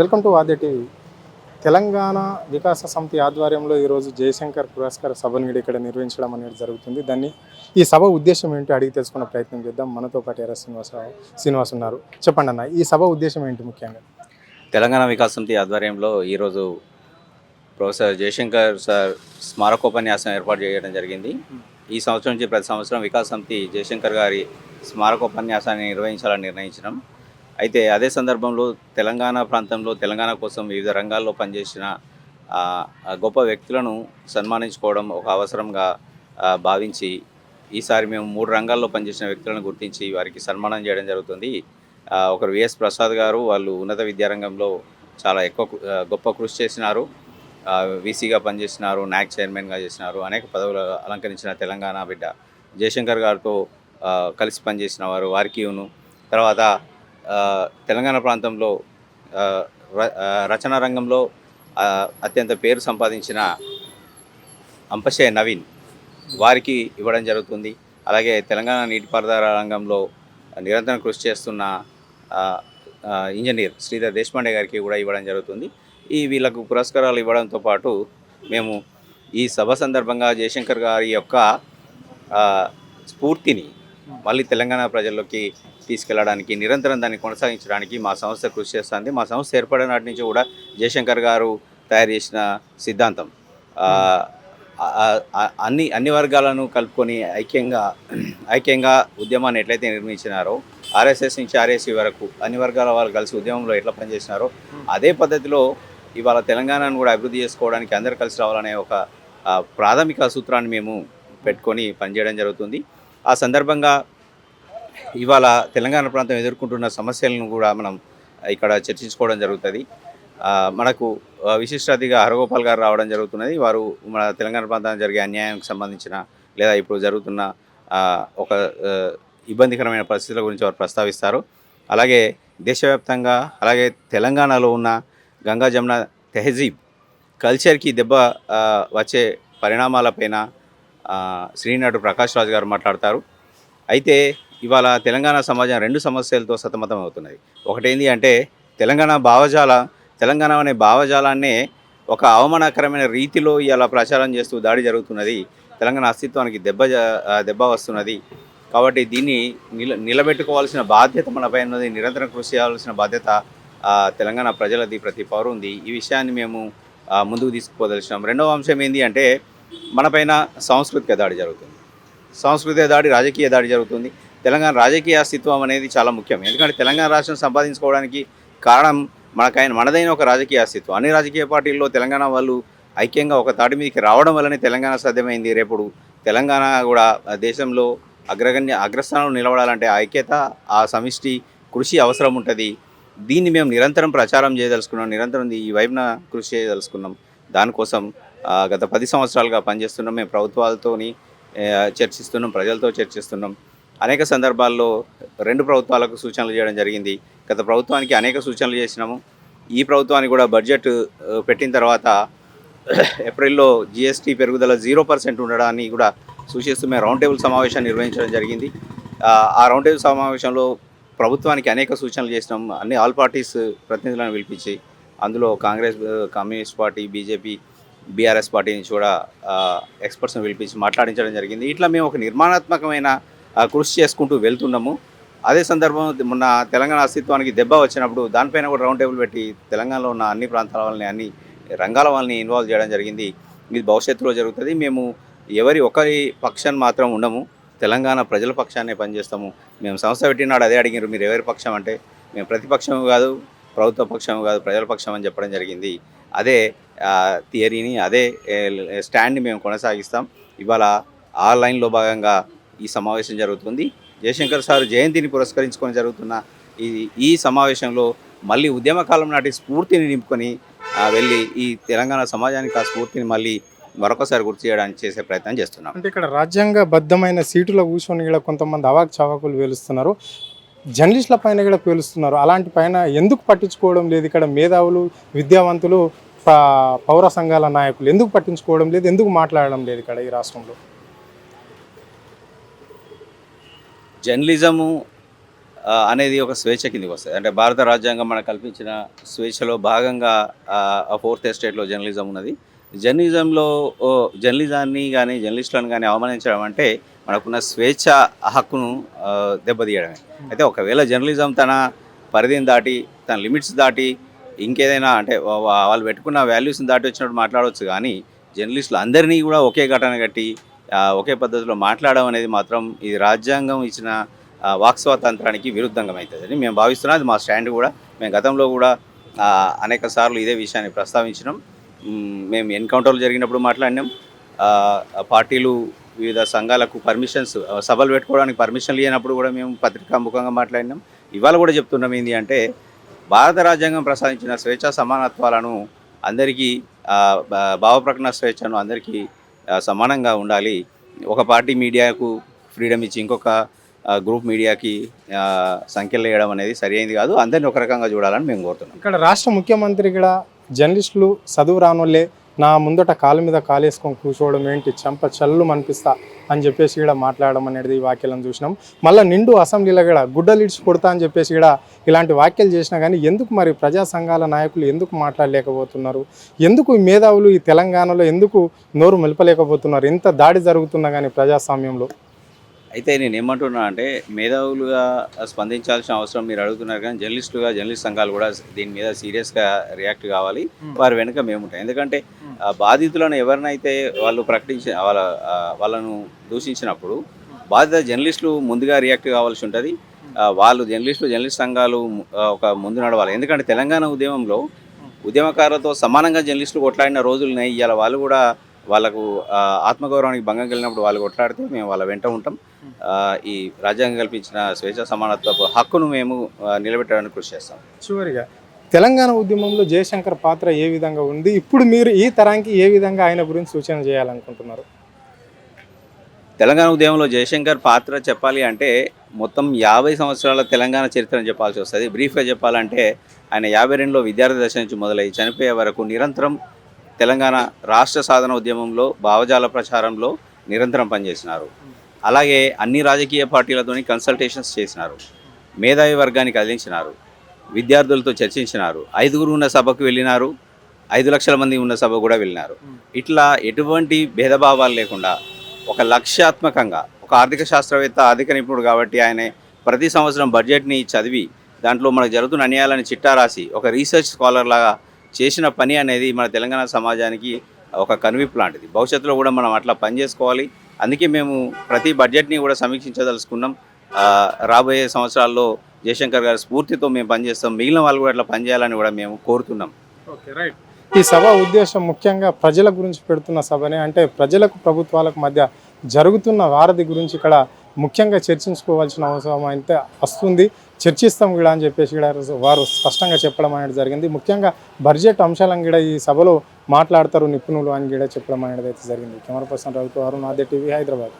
Welcome to Aadya TV. Telangana Vikasa Samithi ఆధ్వర్యంలో ఈరోజు జయశంకర్ పురస్కార సభను ఇక్కడ నిర్వహించడం అనేది జరుగుతుంది. ఈ సభ ఉద్దేశం ఏంటి అడిగి తెలుసుకునే ప్రయత్నం చేద్దాం. మనతో పాటు ఎర్ర శ్రీనివాస్ ఉన్నారు. చెప్పండి అన్న, ఈ సభ ఉద్దేశం ఏంటి ముఖ్యంగా? తెలంగాణ వికాస సమితి ఆధ్వర్యంలో ఈరోజు ప్రొఫెసర్ జయశంకర్ సార్ స్మారకోపన్యాసం ఏర్పాటు చేయడం జరిగింది. ఈ సంవత్సరం నుంచి ప్రతి సంవత్సరం వికాస సమితి జయశంకర్ గారి స్మారకోపన్యాసాన్ని నిర్వహించాలని నిర్ణయించడం. అయితే అదే సందర్భంలో తెలంగాణ ప్రాంతంలో తెలంగాణ కోసం వివిధ రంగాల్లో పనిచేసిన గొప్ప వ్యక్తులను సన్మానించుకోవడం ఒక అవసరంగా భావించి ఈసారి మేము 3 రంగాల్లో పనిచేసిన వ్యక్తులను గుర్తించి వారికి సన్మానం చేయడం జరుగుతుంది. ఒకరు విఎస్ ప్రసాద్ గారు, వాళ్ళు ఉన్నత విద్యారంగంలో చాలా గొప్ప కృషి చేసినారు. వీసీగా పనిచేసినారు, నాక్ చైర్మన్గా చేసినారు, అనేక పదవులు అలంకరించిన తెలంగాణ బిడ్డ. జయశంకర్ గారితో కలిసి పనిచేసిన వారు వారికిను. తర్వాత తెలంగాణ ప్రాంతంలో రచనా రంగంలో అత్యంత పేరు సంపాదించిన అంపశయ్య నవీన్ వారికి ఇవ్వడం జరుగుతుంది. అలాగే తెలంగాణ నీటిపారుదల రంగంలో నిరంతరం కృషి చేస్తున్న ఇంజనీర్ శ్రీధర్ దేశపాండే గారికి కూడా ఇవ్వడం జరుగుతుంది. వీళ్ళకు పురస్కారాలు ఇవ్వడంతో పాటు మేము ఈ సభ సందర్భంగా జయశంకర్ గారి యొక్క స్ఫూర్తిని మళ్ళీ తెలంగాణ ప్రజల్లోకి తీసుకెళ్లడానికి, నిరంతరం దాన్ని కొనసాగించడానికి మా సంస్థ కృషి చేస్తుంది. మా సంస్థ ఏర్పడిన నాటి నుంచి కూడా జయశంకర్ గారు తయారు చేసిన సిద్ధాంతం అన్ని వర్గాలను కలుపుకొని ఐక్యంగా ఉద్యమాన్ని ఎట్లయితే నిర్మించినారో, ఆర్ఎస్ఎస్ నుంచి ఆర్ఎస్సీ వరకు అన్ని వర్గాల వాళ్ళు కలిసి ఉద్యమంలో ఎట్లా పనిచేసినారో అదే పద్ధతిలో ఇవాళ తెలంగాణను కూడా అభివృద్ధి చేసుకోవడానికి అందరూ కలిసి రావాలనే ఒక ప్రాథమిక సూత్రాన్ని మేము పెట్టుకొని పనిచేయడం జరుగుతుంది. ఆ సందర్భంగా ఇవాళ తెలంగాణ ప్రాంతం ఎదుర్కొంటున్న సమస్యలను కూడా మనం ఇక్కడ చర్చించుకోవడం జరుగుతుంది. మనకు విశిష్ట అతిథిగా హరగోపాల్ గారు రావడం జరుగుతున్నది. వారు మన తెలంగాణ ప్రాంతానికి జరిగే అన్యాయానికి సంబంధించిన లేదా ఇప్పుడు జరుగుతున్న ఒక ఇబ్బందికరమైన పరిస్థితుల గురించి వారు ప్రస్తావిస్తారు. అలాగే దేశవ్యాప్తంగా అలాగే తెలంగాణలో ఉన్న గంగా జమున తెహజీబ్ కల్చర్కి దెబ్బ వచ్చే పరిణామాలపైన శ్రీనటుడు ప్రకాష్ రాజ్ గారు మాట్లాడతారు. అయితే ఇవాళ తెలంగాణ సమాజం 2 సమస్యలతో సతమతం అవుతున్నది. ఒకటేంటి అంటే తెలంగాణ అనే భావజాలాన్నే ఒక అవమానకరమైన రీతిలో ఇలా ప్రచారం చేస్తూ దాడి జరుగుతున్నది. తెలంగాణ అస్తిత్వానికి దెబ్బ వస్తున్నది. కాబట్టి దీన్ని నిలబెట్టుకోవాల్సిన బాధ్యత మనపై ఉన్నది. నిరంతరం కృషి చేయాల్సిన బాధ్యత తెలంగాణ ప్రజలది, ప్రతి పౌరుంది. ఈ విషయాన్ని మేము ముందుకు తీసుకుపోదలిచినాం. రెండవ అంశం ఏంటి అంటే మనపైన సాంస్కృతిక దాడి జరుగుతుంది. సాంస్కృతిక దాడి, రాజకీయ దాడి జరుగుతుంది. తెలంగాణ రాజకీయ అస్తిత్వం అనేది చాలా ముఖ్యం. ఎందుకంటే తెలంగాణ రాష్ట్రం సంపాదించుకోవడానికి కారణం మనదైన ఒక రాజకీయ అస్తిత్వం. అన్ని రాజకీయ పార్టీల్లో తెలంగాణ వాళ్ళు ఐక్యంగా ఒక తాటి మీదకి రావడం వల్లనే తెలంగాణ సాధ్యమైంది. రేపు తెలంగాణ కూడా దేశంలో అగ్రస్థానంలో నిలబడాలంటే ఐక్యత, ఆ సమిష్టి కృషి అవసరం ఉంటుంది. దీన్ని మేము నిరంతరం ప్రచారం చేయదలుచుకున్నాం. నిరంతరం ఈ వైపున కృషి చేయదలుచుకున్నాం. దానికోసం గత 10 సంవత్సరాలుగా పనిచేస్తున్నాం. మేము ప్రభుత్వాలతోని చర్చిస్తున్నాం, ప్రజలతో చర్చిస్తున్నాం. అనేక సందర్భాల్లో 2 ప్రభుత్వాలకు సూచనలు చేయడం జరిగింది. గత ప్రభుత్వానికి అనేక సూచనలు చేసినాము. ఈ ప్రభుత్వానికి కూడా బడ్జెట్ పెట్టిన తర్వాత ఏప్రిల్లో జిఎస్టీ పెరుగుదల 0% ఉండడాన్ని కూడా సూచిస్తూ మేము రౌండ్ టేబుల్ సమావేశాన్ని నిర్వహించడం జరిగింది. ఆ రౌండ్ టేబుల్ సమావేశంలో ప్రభుత్వానికి అనేక సూచనలు చేసినాం. ఆల్ పార్టీస్ ప్రతినిధులను పిలిపించి, అందులో Congress, communist party, BJP, BRS party నుంచి కూడా ఎక్స్పర్ట్స్ని పిలిపించి మాట్లాడించడం జరిగింది. ఇట్లా మేము ఒక నిర్మాణాత్మకమైన కృషి చేసుకుంటూ వెళ్తున్నాము. అదే సందర్భం మొన్న తెలంగాణ అస్తిత్వానికి దెబ్బ వచ్చినప్పుడు దానిపైన కూడా రౌండ్ టేబుల్ పెట్టి తెలంగాణలో ఉన్న అన్ని ప్రాంతాల వాళ్ళని, అన్ని రంగాల వాళ్ళని ఇన్వాల్వ్ చేయడం జరిగింది. ఇది భవిష్యత్తులో జరుగుతుంది. మేము ఒకరి పక్షాన్ని మాత్రం ఉండము. తెలంగాణ ప్రజల పక్షాన్నే పనిచేస్తాము. మేము సంస్థ పెట్టినాడు అదే అడిగారు, మీరు ఎవరి పక్షం అంటే మేము ప్రతిపక్షం కాదు, ప్రభుత్వ పక్షం కాదు, ప్రజల పక్షం అని చెప్పడం జరిగింది. అదే థియరీని, అదే స్టాండ్ని మేము కొనసాగిస్తాం. ఇవాళ ఆ లైన్లో భాగంగా ఈ సమావేశం జరుగుతుంది. జయశంకర్ సార్ జయంతిని పురస్కరించుకొని జరుగుతున్న ఈ సమావేశంలో మళ్ళీ ఉద్యమకాలం నాటి స్ఫూర్తిని నింపుకొని వెళ్ళి ఈ తెలంగాణ సమాజానికి ఆ స్ఫూర్తిని మళ్ళీ మరొకసారి గుర్తు చేయడానికి చేసే ప్రయత్నం చేస్తున్నాం. అంటే ఇక్కడ రాజ్యాంగబద్ధమైన సీటులో కూర్చొని ఇక్కడ కొంతమంది అవాక్చవాకులు వేలుస్తున్నారు, జర్నలిస్టుల పైన కూడా పేలుస్తున్నారు. అలాంటి పైన ఎందుకు పట్టించుకోవడం లేదు? ఇక్కడ మేధావులు, విద్యావంతులు, పౌర సంఘాల నాయకులు ఎందుకు పట్టించుకోవడం లేదు? ఎందుకు మాట్లాడడం లేదు ఇక్కడ ఈ రాష్ట్రంలో? జర్నలిజము అనేది ఒక స్వేచ్ఛ కిందకి వస్తుంది. అంటే భారత రాజ్యాంగం మనకు కల్పించిన స్వేచ్ఛలో భాగంగా ఫోర్త్ ఎస్టేట్లో జర్నలిజం ఉన్నది. జర్నలిజంలో జర్నలిజాన్ని కానీ జర్నలిస్టులను కానీ అవమానించడం అంటే మనకున్న స్వేచ్ఛ హక్కును దెబ్బతీయడమే. అయితే ఒకవేళ జర్నలిజం తన పరిధిని దాటి తన లిమిట్స్ దాటి ఇంకేదైనా అంటే వాళ్ళు పెట్టుకున్న వాల్యూస్ని దాటి వచ్చినప్పుడు మాట్లాడవచ్చు, కానీ జర్నలిస్టులు అందరినీ కూడా ఒకే ఘటన కట్టి ఒకే పద్ధతిలో మాట్లాడడం అనేది మాత్రం ఇది రాజ్యాంగం ఇచ్చిన వాక్ స్వాతంత్రానికి విరుద్ధంగా అవుతుందని మేము భావిస్తున్నాం. అది మా స్టాండ్ కూడా. మేము గతంలో కూడా అనేక సార్లు ఇదే విషయాన్ని ప్రస్తావించినాం. మేము ఎన్కౌంటర్లు జరిగినప్పుడు మాట్లాడినాం. పార్టీలు వివిధ సంఘాలకు పర్మిషన్స్ సభలు పెట్టుకోవడానికి పర్మిషన్లు ఇవ్వనప్పుడు కూడా మేము పత్రికాముఖంగా మాట్లాడినాం. ఇవాళ కూడా చెప్తున్నాం ఏంటి అంటే భారత రాజ్యాంగం ప్రసాదించిన స్వేచ్ఛా సమానత్వాలను అందరికీ భావప్రకటన స్వేచ్ఛను అందరికీ సమానంగా ఉండాలి. ఒక పార్టీ మీడియాకు ఫ్రీడమ్ ఇచ్చి ఇంకొక గ్రూప్ మీడియాకి సంఖ్యలు వేయడం అనేది సరైనది కాదు. అందరినీ ఒక రకంగా చూడాలని మేము కోరుతున్నాం. ఇక్కడ రాష్ట్ర ముఖ్యమంత్రి కూడా జర్నలిస్టులు చదువు రానోళ్ళే నా ముందట కాలు మీద కాలేసుకొని కూర్చోవడం ఏంటి, చంప చల్లు అనిపిస్తా అని చెప్పేసి కూడా మాట్లాడడం అనేది ఈ వాక్యాలను చూసినాం. మళ్ళీ నిండు అసెంబ్లీలో కూడా గుడ్డలు ఇడ్చి కొడతా అని చెప్పేసి కూడా ఇలాంటి వ్యాఖ్యలు చేసినా కానీ ఎందుకు మరి ప్రజా సంఘాల నాయకులు ఎందుకు మాట్లాడలేకపోతున్నారు? ఎందుకు ఈ మేధావులు ఈ తెలంగాణలో ఎందుకు నోరు మెలపలేకపోతున్నారు? ఇంత దాడి జరుగుతున్నా కానీ ప్రజాస్వామ్యంలో. అయితే నేను ఏమంటున్నా అంటే మేధావులుగా స్పందించాల్సిన అవసరం మీరు అడుగుతున్నారు, కానీ జర్నలిస్ట్ సంఘాలు కూడా దీని మీద సీరియస్గా రియాక్ట్ కావాలి. వారి వెనుక మేము ఉంటాం. ఎందుకంటే బాధితులను ఎవరినైతే వాళ్ళు వాళ్ళను దూషించినప్పుడు బాధిత జర్నలిస్టులు ముందుగా రియాక్ట్ కావాల్సి ఉంటుంది. వాళ్ళు జర్నలిస్ట్ సంఘాలు ఒక ముందు నడవాలి. ఎందుకంటే తెలంగాణ ఉద్యమంలో ఉద్యమకారులతో సమానంగా జర్నలిస్టులు కొట్లాడిన రోజులున్నాయి. ఇవాళ వాళ్ళు కూడా వాళ్ళకు ఆత్మగౌరవానికి భంగం కలిగినప్పుడు వాళ్ళు కొట్లాడితే మేము వాళ్ళ వెంట ఉంటాం. ఈ రాజ్యాంగం కల్పించిన స్వేచ్ఛ సమానత్వపు హక్కును మేము నిలబెట్టడానికి కృషి చేస్తాం. చివరిగా తెలంగాణ ఉద్యమంలో జయశంకర్ పాత్ర ఏ విధంగా ఉంది? ఇప్పుడు మీరు ఈ తరానికి ఏ విధంగా ఆయన గురించి సూచన చేయాలనుకుంటున్నారు? తెలంగాణ ఉద్యమంలో జయశంకర్ పాత్ర చెప్పాలి అంటే మొత్తం 50 సంవత్సరాల తెలంగాణ చరిత్రను చెప్పాల్సి వస్తుంది. బ్రీఫ్గా చెప్పాలంటే ఆయన 52లో విద్యార్థి దశ నుంచి మొదలై చనిపోయే వరకు నిరంతరం తెలంగాణ రాష్ట్ర సాధన ఉద్యమంలో భావజాల ప్రచారంలో నిరంతరం పనిచేసినారు. అలాగే అన్ని రాజకీయ పార్టీలతోని కన్సల్టేషన్స్ చేసినారు. మేధావి వర్గాన్ని కదిలించినారు. విద్యార్థులతో చర్చించినారు. 5గురు ఉన్న సభకు వెళ్ళినారు. 5 లక్షల మంది ఉన్న సభ కూడా వెళ్ళినారు. ఇట్లా ఎటువంటి భేదభావాలు లేకుండా ఒక లక్ష్యాత్మకంగా ఒక ఆర్థిక శాస్త్రవేత్త, ఆర్థిక నిపుణుడు కాబట్టి ఆయన ప్రతి సంవత్సరం బడ్జెట్ని చదివి దాంట్లో మనకు జరుగుతున్న అన్యాయాలని చిట్టా రాసి ఒక రీసెర్చ్ స్కాలర్ లాగా చేసిన పని అనేది మన తెలంగాణ సమాజానికి ఒక కనువిప్పు లాంటిది. భవిష్యత్తులో కూడా మనం అట్లా పనిచేసుకోవాలి. అందుకే మేము ప్రతి బడ్జెట్ని కూడా సమీక్షించదలుచుకున్నాం. రాబోయే సంవత్సరాల్లో జయశంకర్ గారి స్ఫూర్తితో మేము పనిచేస్తాం. మిగిలిన వాళ్ళు కూడా అట్లా పనిచేయాలని కూడా మేము కోరుతున్నాం. Okay, right. ఈ సభ ఉద్దేశం ముఖ్యంగా ప్రజల గురించి పెడుతున్న సభనే, అంటే ప్రజలకు ప్రభుత్వాలకు మధ్య జరుగుతున్న వారధి గురించి ఇక్కడ ముఖ్యంగా చర్చించుకోవాల్సిన అవసరం అయితే వస్తుంది. చర్చిస్తాం కూడా అని చెప్పేసి కూడా వారు స్పష్టంగా చెప్పడం అనేది జరిగింది. ముఖ్యంగా బడ్జెట్ అంశాలను కూడా ఈ సభలో మాట్లాడతారు నిపుణులు అని కూడా చెప్పడం అనేది అయితే జరిగింది. కెమెరా పర్సన్ రవితో అరుణ్, ఆద్య టీవీ, హైదరాబాద్.